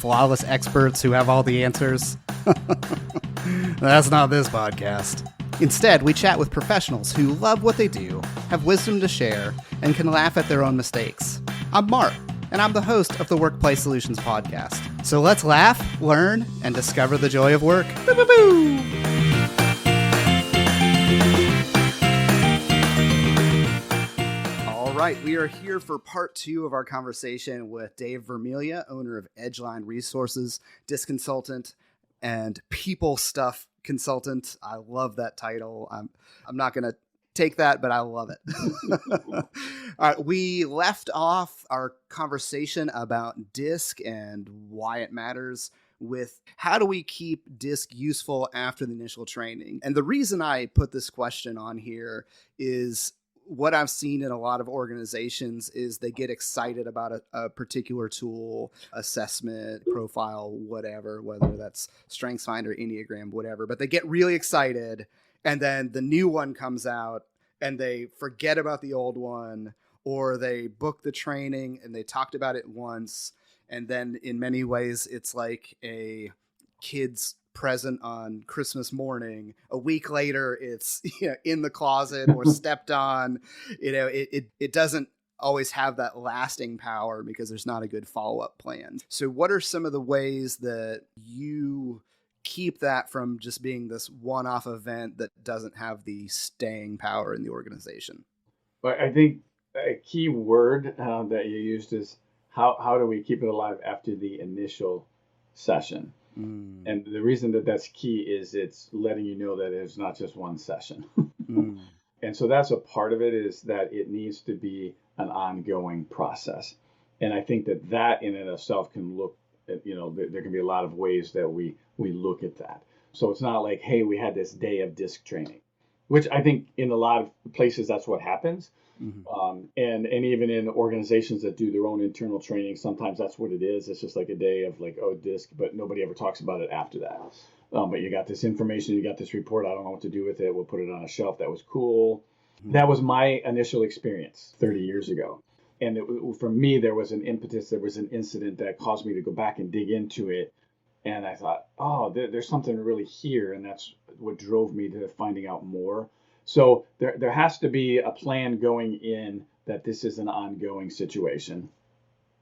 flawless experts who have all the answers. That's not this podcast. Instead, we chat with professionals who love what they do, have wisdom to share, and can laugh at their own mistakes. I'm Mark, and I'm the host of the WorkPlay Solutions podcast. So let's laugh, learn, and discover the joy of work. Boo, boo, boo. All right, we are here for part 2 of our conversation with Dave Vermilye, owner of Edgeline Resources, disc consultant, and people stuff consultant. I love that title. I'm not going to take that, but I love it. All right, we left off our conversation about disc and why it matters with how do we keep disc useful after the initial training. And the reason I put this question on here is what I've seen in a lot of organizations is they get excited about a particular tool, assessment, profile, whatever, whether that's StrengthsFinder, Enneagram, whatever, but they get really excited and then the new one comes out and they forget about the old one, or they book the training and they talked about it once. And then in many ways, it's like a kid's present on Christmas morning. A week later, it's in the closet or stepped on. It doesn't always have that lasting power because there's not a good follow-up plan. So what are some of the ways that you keep that from just being this one-off event that doesn't have the staying power in the organization? But I think a key word that you used is how do we keep it alive after the initial session? And the reason that that's key is it's letting you know that it's not just one session. And so that's a part of it, is that it needs to be an ongoing process. And I think that in and of itself can look at, there can be a lot of ways that we look at that. So it's not like, hey, we had this day of disc training, which I think in a lot of places that's what happens. And even in organizations that do their own internal training, sometimes that's what it is. It's just like a day of disc, but nobody ever talks about it after that. But you got this information, you got this report, I don't know what to do with it. We'll put it on a shelf. That was cool. That was my initial experience 30 years ago. And for me, there was an impetus, there was an incident that caused me to go back and dig into it. And I thought, there's something really here. And that's what drove me to finding out more. So there has to be a plan going in that this is an ongoing situation.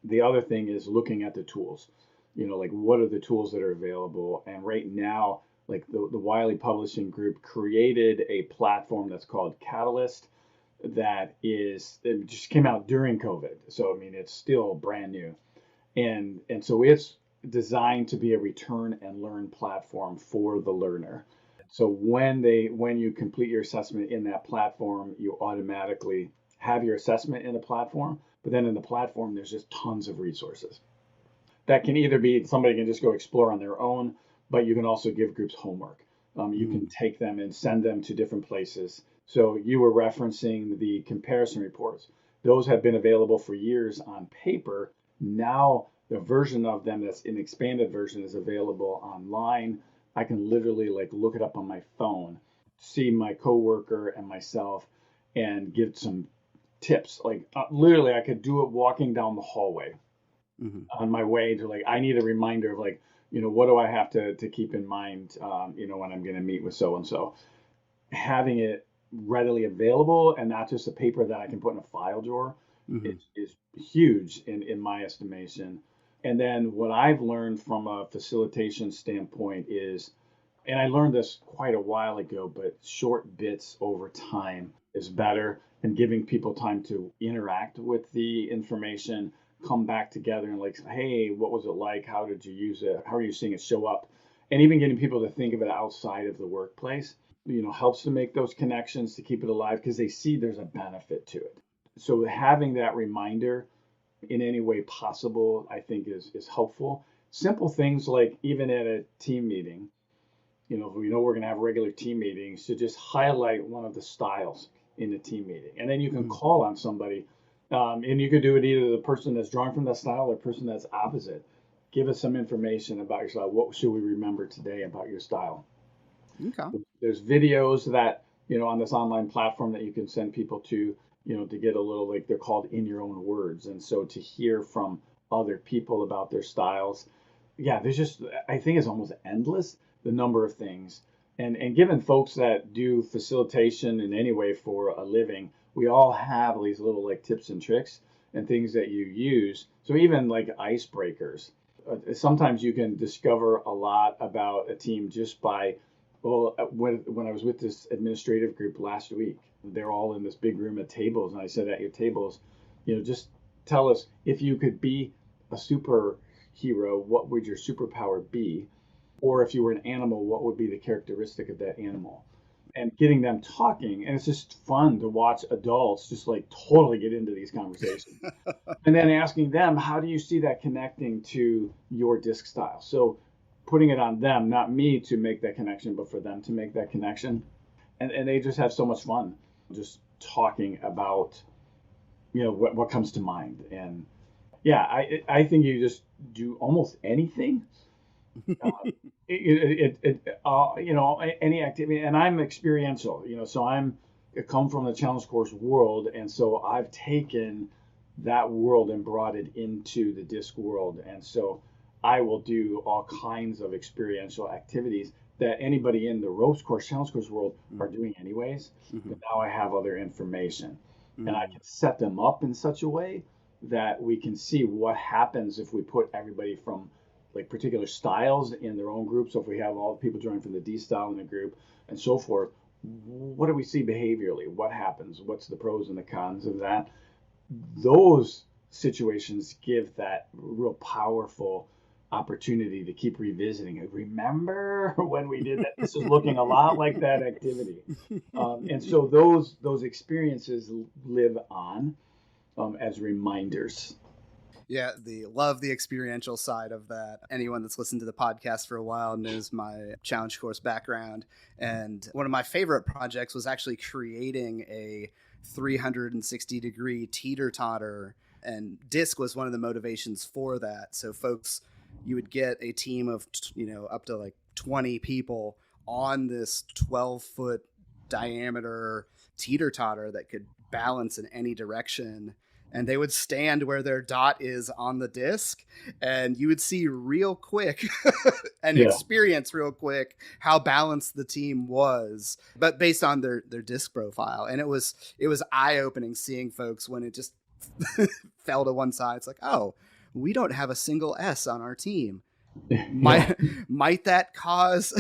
The other thing is looking at the tools, what are the tools that are available? And right now, the Wiley Publishing Group created a platform that's called Catalyst it just came out during COVID. So, it's still brand new. And so it's designed to be a return and learn platform for the learner. So when you complete your assessment in that platform, you automatically have your assessment in the platform. But then in the platform, there's just tons of resources. That can either be somebody can just go explore on their own, but you can also give groups homework. You can take them and send them to different places. So you were referencing the comparison reports. Those have been available for years on paper. Now the version of them that's an expanded version is available online. I can literally look it up on my phone, see my coworker and myself, and give some tips. Literally, I could do it walking down the hallway on my way to I need a reminder of what do I have to keep in mind, when I'm going to meet with so and so. Having it readily available and not just a paper that I can put in a file drawer is huge in my estimation. And then what I've learned from a facilitation standpoint is, and I learned this quite a while ago, but short bits over time is better, and giving people time to interact with the information, come back together and hey, what was it like? How did you use it? How are you seeing it show up? And even getting people to think of it outside of the workplace, helps to make those connections, to keep it alive, because they see there's a benefit to it. So having that reminder in any way possible, I think is helpful. Simple things like even at a team meeting, we know we're going to have regular team meetings, to just highlight one of the styles in the team meeting. And then you can call on somebody, and you could do it either the person that's drawing from that style or the person that's opposite. Give us some information about your style. What should we remember today about your style? Okay. There's videos that, on this online platform that you can send people to, to get a little, they're called in your own words. And so to hear from other people about their styles, yeah, there's just, I think it's almost endless, the number of things. And given folks that do facilitation in any way for a living, we all have these little like tips and tricks and things that you use. So even like icebreakers, sometimes you can discover a lot about a team just by, well, when I was with this administrative group last week, they're all in this big room at tables, and I said, at your tables, just tell us, if you could be a superhero, what would your superpower be? Or if you were an animal, what would be the characteristic of that animal? And getting them talking, and it's just fun to watch adults just like totally get into these conversations. And then asking them, how do you see that connecting to your disc style? So putting it on them, not me to make that connection, but for them to make that connection. And they just have so much fun just talking about, what comes to mind. And yeah, I think you just do almost anything. Any activity, and I'm experiential, so I come from the challenge course world, and so I've taken that world and brought it into the disc world, and so I will do all kinds of experiential activities that anybody in the ropes course, challenge course world are doing anyways, but now I have other information, and I can set them up in such a way that we can see what happens if we put everybody from like particular styles in their own group. So if we have all the people joining from the D style in the group and so forth, what do we see behaviorally? What happens? What's the pros and the cons of that? Those situations give that real powerful opportunity to keep revisiting it. Remember when we did that? This is looking a lot like that activity. And so those experiences live on as reminders. Yeah, love the experiential side of that. Anyone that's listened to the podcast for a while knows my challenge course background. And one of my favorite projects was actually creating a 360-degree Teeter Totter. And disc was one of the motivations for that. So folks, you would get a team of, up to like 20 people on this 12-foot diameter Teeter Totter that could balance in any direction. And they would stand where their dot is on the disc, and you would see real quick and experience real quick how balanced the team was, but based on their disc profile. And it was eye-opening seeing folks when it just fell to one side. It's like, oh, we don't have a single S on our team. Might that cause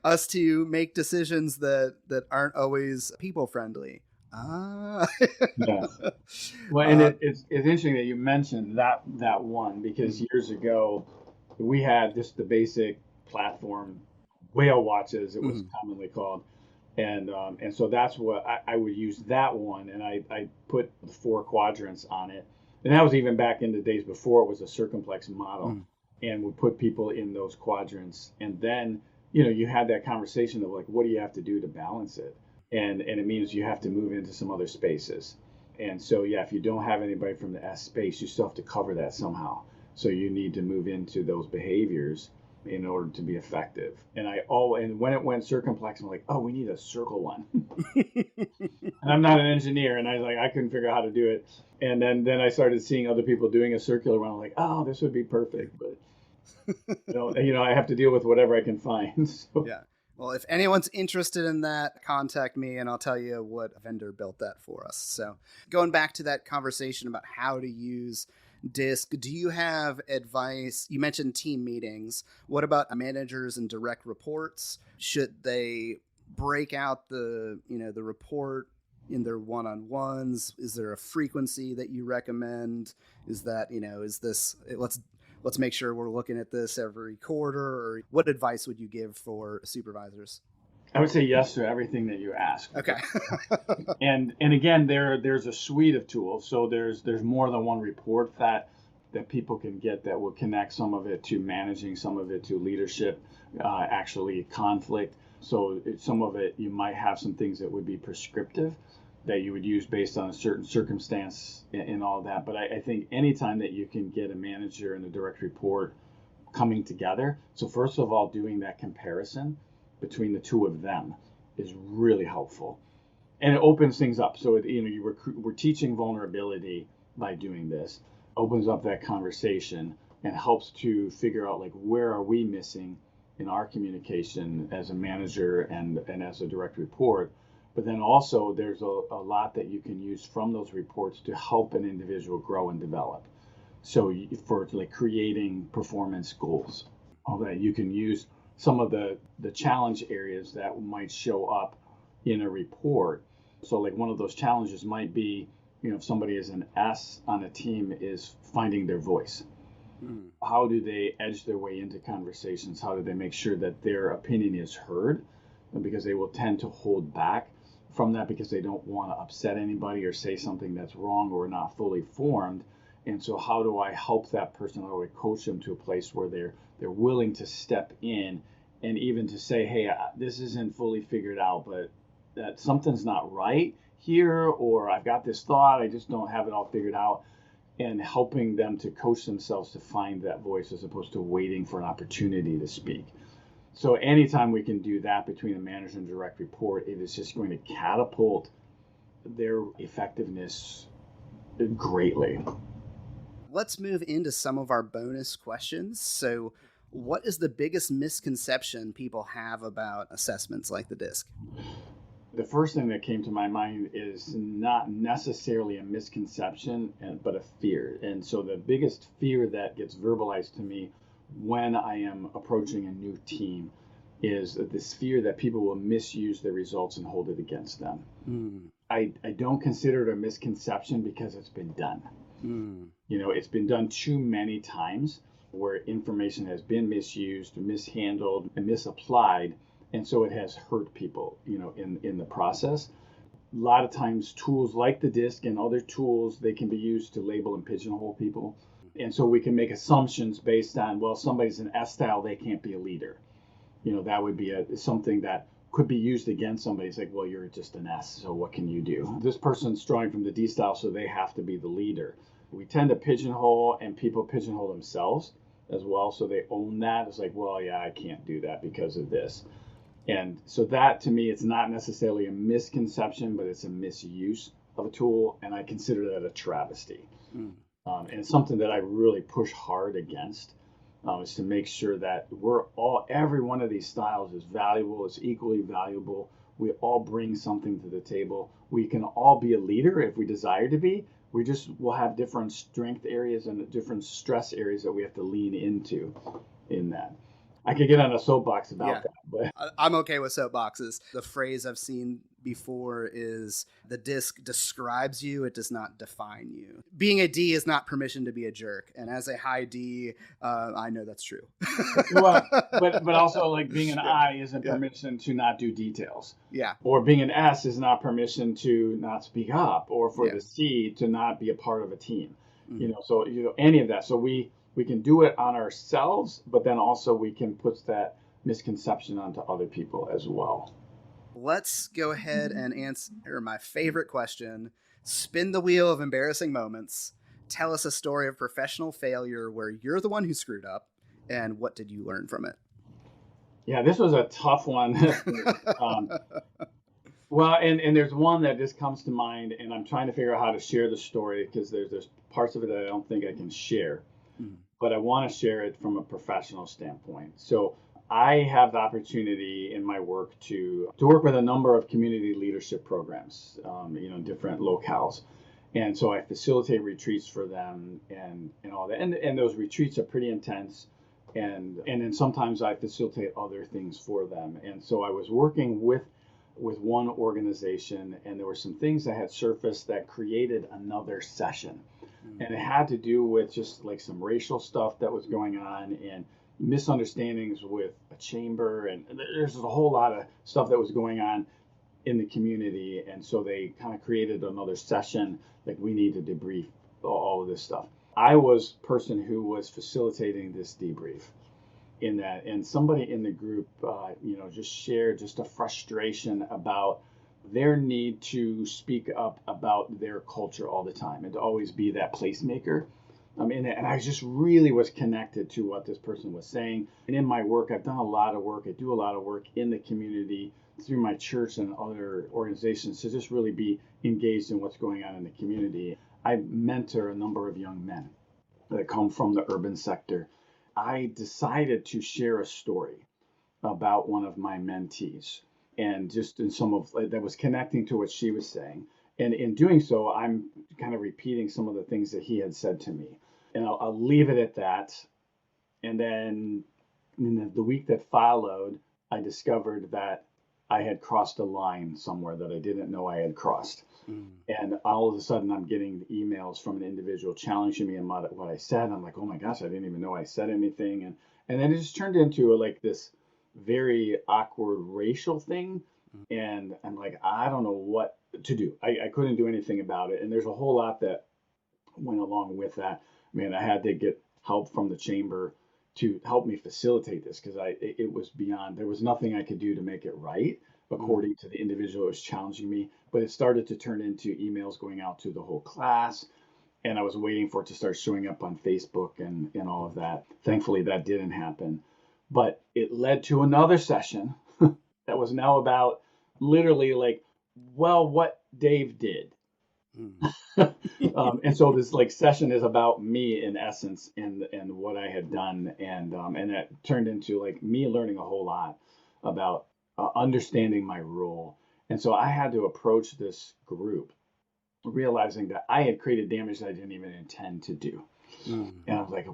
us to make decisions that aren't always people friendly? Yeah. Well, and it's interesting that you mentioned that one, because years ago we had just the basic platform whale watches, it was commonly called, and so that's what I would use that one, and I put the 4 quadrants on it, and that was even back in the days before it was a circumplex model, and we put people in those quadrants, and then you had that conversation of like, what do you have to do to balance it? And it means you have to move into some other spaces. And so, if you don't have anybody from the S space, you still have to cover that somehow. So you need to move into those behaviors in order to be effective. And when it went circumplex, I'm like, oh, we need a circle one. And I'm not an engineer, and I couldn't figure out how to do it. And then I started seeing other people doing a circular one. I'm like, oh, this would be perfect. But I have to deal with whatever I can find. So. Yeah. Well, if anyone's interested in that, contact me and I'll tell you what vendor built that for us. So going back to that conversation about how to use disc, do you have advice? You mentioned team meetings. What about managers and direct reports? Should they break out the report in their one-on-ones? Is there a frequency that you recommend? Is that, is this, let's make sure we're looking at this every quarter, or what advice would you give for supervisors? I would say yes to everything that you asked. Okay. and again, there's a suite of tools. So there's more than one report that people can get that will connect some of it to managing, some of it to leadership, actually conflict. So some of it, you might have some things that would be prescriptive that you would use based on a certain circumstance and all that. But I think anytime that you can get a manager and a direct report coming together. So first of all, doing that comparison between the two of them is really helpful. And it opens things up. So we're teaching vulnerability by doing this. Opens up that conversation and helps to figure out like where are we missing in our communication as a manager and as a direct report. But then also there's a lot that you can use from those reports to help an individual grow and develop. So for like creating performance goals, all that you can use some of the challenge areas that might show up in a report. So like one of those challenges might be, if somebody is an S on a team is finding their voice. How do they edge their way into conversations? How do they make sure that their opinion is heard? Because they will tend to hold back from that because they don't want to upset anybody or say something that's wrong or not fully formed. And so how do I help that person? How do I coach them to a place where they're willing to step in and even to say, hey, this isn't fully figured out, but that something's not right here, or I've got this thought, I just don't have it all figured out. And helping them to coach themselves to find that voice as opposed to waiting for an opportunity to speak. So anytime we can do that between a manager and direct report, it is just going to catapult their effectiveness greatly. Let's move into some of our bonus questions. So what is the biggest misconception people have about assessments like the DISC? The first thing that came to my mind is not necessarily a misconception, but a fear. And so the biggest fear that gets verbalized to me when I am approaching a new team is this fear that people will misuse the results and hold it against them. I don't consider it a misconception because it's been done. It's been done too many times where information has been misused, mishandled, and misapplied. And so it has hurt people, in the process. A lot of times tools like the DISC and other tools, they can be used to label and pigeonhole people. And so we can make assumptions based on, well, somebody's an S style, they can't be a leader. That would be something that could be used against somebody. It's like, well, you're just an S, so what can you do? This person's drawing from the D style, so they have to be the leader. We tend to pigeonhole, and people pigeonhole themselves as well, so they own that. It's like, well, yeah, I can't do that because of this. And so that, to me, it's not necessarily a misconception, but it's a misuse of a tool, and I consider that a travesty. And it's something that I really push hard against, is to make sure that every one of these styles is valuable, is equally valuable. We all bring something to the table. We can all be a leader if we desire to be. We just will have different strength areas and different stress areas that we have to lean into in that. I could get on a soapbox about that, but I'm okay with soapboxes. The phrase I've seen before is the DISC describes you, it does not define you. Being a D is not permission to be a jerk, and as a high D, I know that's true. Well, but also like being an I isn't permission to not do details. Yeah. Or being an S is not permission to not speak up, or for the C to not be a part of a team. So any of that. So we can do it on ourselves, but then also we can put that misconception onto other people as well. Let's go ahead and answer my favorite question. Spin the wheel of embarrassing moments. Tell us a story of professional failure where you're the one who screwed up, and what did you learn from it? Yeah, this was a tough one. Well, and there's one that just comes to mind, and I'm trying to figure out how to share the story because there's parts of it that I don't think I can share. But I want to share it from a professional standpoint. So I have the opportunity in my work to work with a number of community leadership programs, in different locales. And so I facilitate retreats for them and all that. And those retreats are pretty intense. And then sometimes I facilitate other things for them. And so I was working with one organization, and there were some things that had surfaced that created another session. And it had to do with just like some racial stuff that was going on and misunderstandings with a chamber. And there's a whole lot of stuff that was going on in the community. And so they kind of created another session, like we need to debrief all of this stuff. I was the person who was facilitating this debrief in that. And somebody in the group, just shared just a frustration about their need to speak up about their culture all the time and to always be that placemaker. And I just really was connected to what this person was saying. And in my work, I've done a lot of work. I do a lot of work in the community through my church and other organizations to just really be engaged in what's going on in the community. I mentor a number of young men. that come from the urban sector, I decided to share a story about one of my mentees, and just in some of that was connecting to what she was saying. And in doing so, I'm kind of repeating some of the things that he had said to me. And I'll leave it at that. And then in the week that followed, I discovered that I had crossed a line somewhere that I didn't know I had crossed. And all of a sudden, I'm getting emails from an individual challenging me on what I said. I'm like, oh my gosh, I didn't even know I said anything. And then it just turned into like this very awkward racial thing. And I'm like, I don't know what to do. I couldn't do anything about it. And there's a whole lot that went along with that. I mean, I had to get help from the chamber to help me facilitate this, because it was beyond, there was nothing I could do to make it right according to the individual who was challenging me. But it started to turn into emails going out to the whole class, and I was waiting for it to start showing up on Facebook and all of that. Thankfully, that didn't happen. But it led to another session that was now about literally like, well, what Dave did. And so this like session is about me in essence, and what I had done, and it turned into like me learning a whole lot about understanding my role. And so I had to approach this group realizing that I had created damage that I didn't even intend to do. And I was like,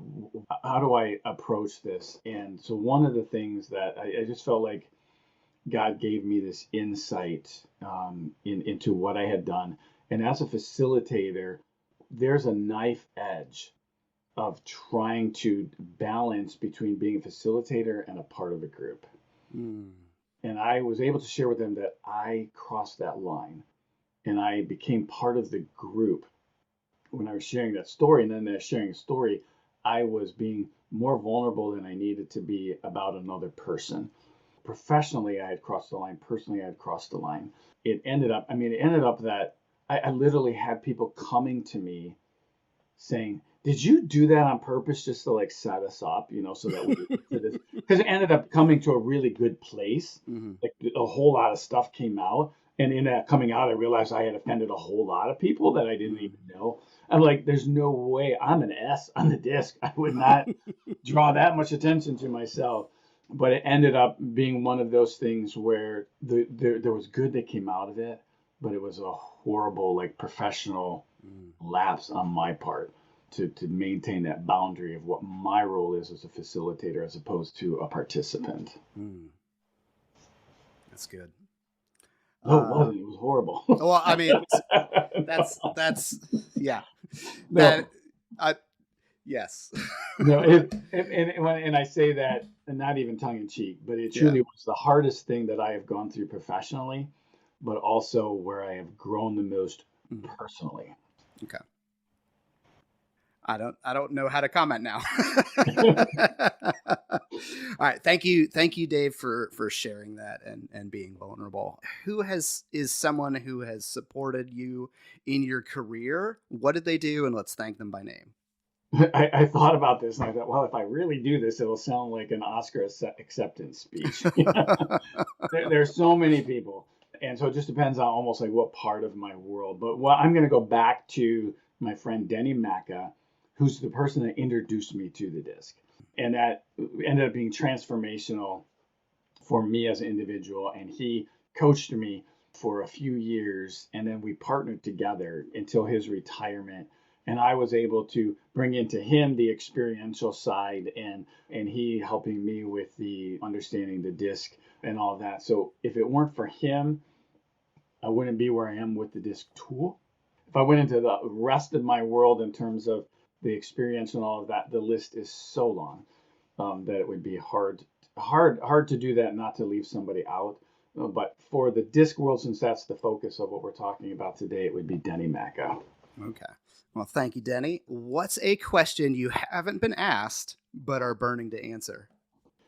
how do I approach this? And so one of the things that I just felt like God gave me this insight into what I had done. And as a facilitator, there's a knife edge of trying to balance between being a facilitator and a part of a group. And I was able to share with them that I crossed that line, and I became part of the group when I was sharing that story. And then as sharing a story, I was being more vulnerable than I needed to be about another person. Professionally, I had crossed the line. Personally, I had crossed the line. It ended up that I literally had people coming to me saying, did you do that on purpose just to like set us up, so that we did this? Because it ended up coming to a really good place. Like a whole lot of stuff came out. And in that coming out, I realized I had offended a whole lot of people that I didn't even know. I'm like, there's no way. I'm an S on the disc. I would not draw that much attention to myself. But it ended up being one of those things where there was good that came out of it, but it was a horrible, like, professional lapse on my part to maintain that boundary of what my role is as a facilitator as opposed to a participant. That's good. No, it wasn't. It was horrible. Well, I mean, that's yeah. No. Yes. No, and I say that, and not even tongue in cheek, but it truly was the hardest thing that I have gone through professionally, but also where I have grown the most personally. Okay. I don't know how to comment now. All right. Thank you, Dave, for sharing that and being vulnerable. Who is someone who has supported you in your career? What did they do? And let's thank them by name. I thought about this, and I thought, well, if I really do this, it'll sound like an Oscar acceptance speech. There's so many people. And so it just depends on almost like what part of my world. But I'm going to go back to my friend Denny Macha, who's the person that introduced me to the disc. And that ended up being transformational for me as an individual. And he coached me for a few years, and then we partnered together until his retirement. And I was able to bring into him the experiential side, and he helping me with the understanding the disc and all of that. So if it weren't for him, I wouldn't be where I am with the disc tool. If I went into the rest of my world in terms of the experience and all of that, the list is so long that it would be hard to do that, not to leave somebody out. But for the disc world, since that's the focus of what we're talking about today, it would be Denny Macha. Okay. Well, thank you, Denny. What's a question you haven't been asked but are burning to answer?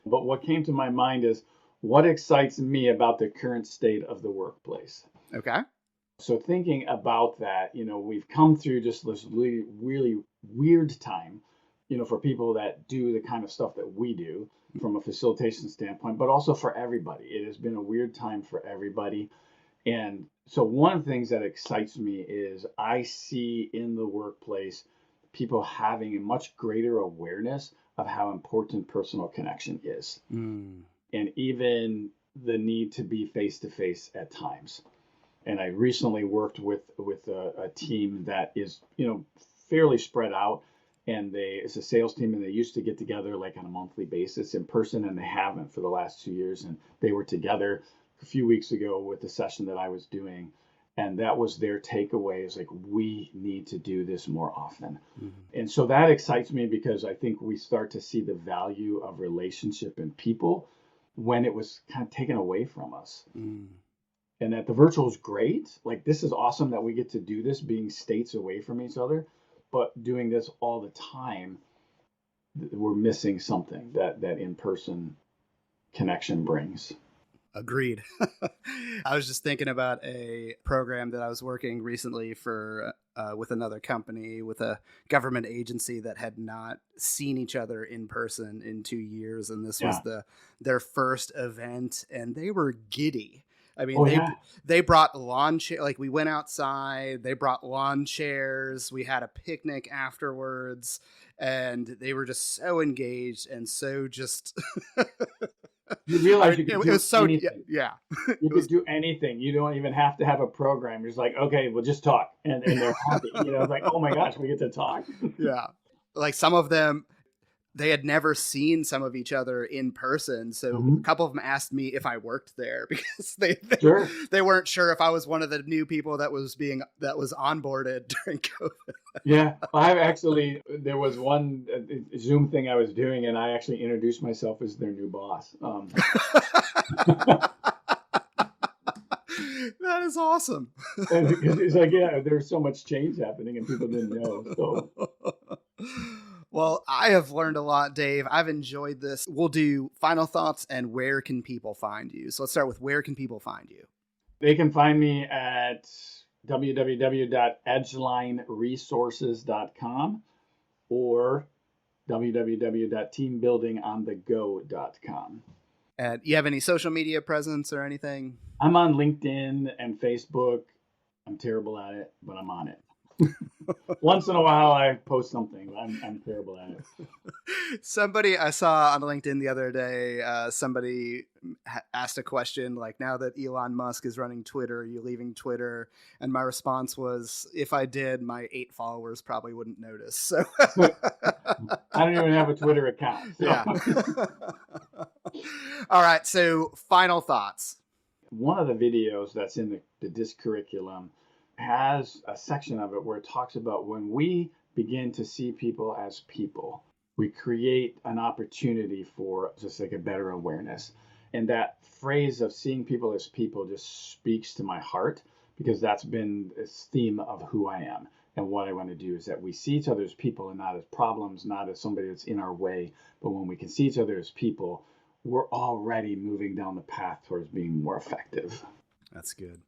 But what came to my mind is, what excites me about the current state of the workplace? Okay. So thinking about that, we've come through just this really, really weird time, for people that do the kind of stuff that we do from a facilitation standpoint, but also for everybody. It has been a weird time for everybody. And so one of the things that excites me is I see in the workplace people having a much greater awareness of how important personal connection is. And even the need to be face to face at times. And I recently worked with a team that is, fairly spread out, and it's a sales team, and they used to get together like on a monthly basis in person, and they haven't for the last 2 years. And they were together a few weeks ago with the session that I was doing, and that was their takeaway, is like, we need to do this more often. And so that excites me, because I think we start to see the value of relationship and people when it was kind of taken away from us. And that the virtual is great. Like, this is awesome that we get to do this being states away from each other, but doing this all the time, we're missing something that in-person connection brings. Agreed. I was just thinking about a program that I was working recently for with another company, with a government agency that had not seen each other in person in 2 years. And this was their first event, and they were giddy. I mean, they brought lawn chairs. Like, we went outside, they brought lawn chairs. We had a picnic afterwards, and they were just so engaged and so just. You realize you can do anything. Yeah. You can do anything. You don't even have to have a program. You're just like, okay, we'll just talk, and they're happy. It's like, oh my gosh, we get to talk. Yeah, like some of them, they had never seen some of each other in person. So a couple of them asked me if I worked there, because they weren't sure if I was one of the new people that was onboarded during COVID. Yeah, there was one Zoom thing I was doing, and I actually introduced myself as their new boss. That is awesome. And it's like, there's so much change happening, and people didn't know. So. Well, I have learned a lot, Dave. I've enjoyed this. We'll do final thoughts and where can people find you. So let's start with, where can people find you? They can find me at www.edgelineresources.com or www.teambuildingonthego.com. And you have any social media presence or anything? I'm on LinkedIn and Facebook. I'm terrible at it, but I'm on it. Once in a while I post something. I'm terrible at it. Somebody I saw on LinkedIn the other day, somebody asked a question like, now that Elon Musk is running Twitter, are you leaving Twitter? And my response was, if I did, my 8 followers probably wouldn't notice. So I don't even have a Twitter account. So. Yeah. All right. So final thoughts. One of the videos that's in the DISC curriculum has a section of it where it talks about when we begin to see people as people, we create an opportunity for just like a better awareness. And that phrase of seeing people as people just speaks to my heart, because that's been this theme of who I am. And what I want to do is that we see each other as people and not as problems, not as somebody that's in our way. But when we can see each other as people, we're already moving down the path towards being more effective. That's good.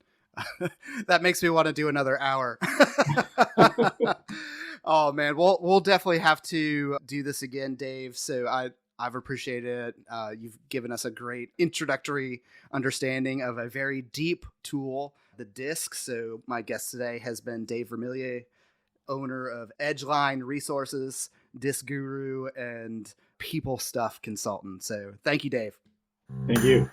That makes me want to do another hour. Oh man, we'll definitely have to do this again, Dave. So I've appreciated it. You've given us a great introductory understanding of a very deep tool, the DISC. So my guest today has been Dave Vermilye, owner of Edgeline Resources, DISC guru, and people stuff consultant. So thank you, Dave. Thank you.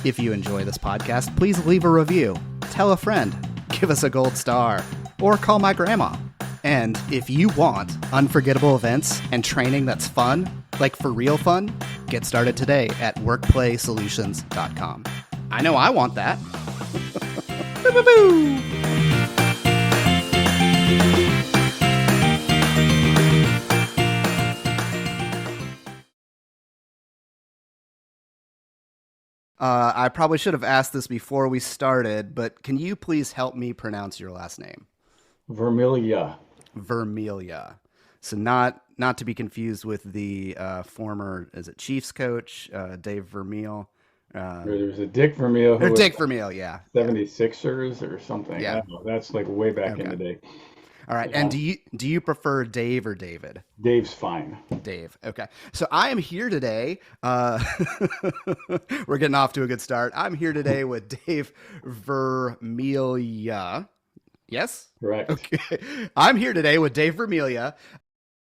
If you enjoy this podcast, please leave a review, tell a friend, give us a gold star, or call my grandma. And if you want unforgettable events and training that's fun, like for real fun, get started today at WorkPlaySolutions.com. I know I want that. Boo, boo, boo. I probably should have asked this before we started, but can you please help me pronounce your last name? Vermilye. Vermilye. So not to be confused with the former, is it Chiefs coach, Dave Vermilye? There's a Dick Vermilye. Or Dick Vermilye, yeah. 76ers or something. Yeah. I don't know. That's like way back in the day. All right. And do you prefer Dave or David? Dave's fine. Dave. Okay. So I am here today. We're getting off to a good start. I'm here today with Dave Vermilye. Yes? Correct. Okay. I'm here today with Dave Vermilye.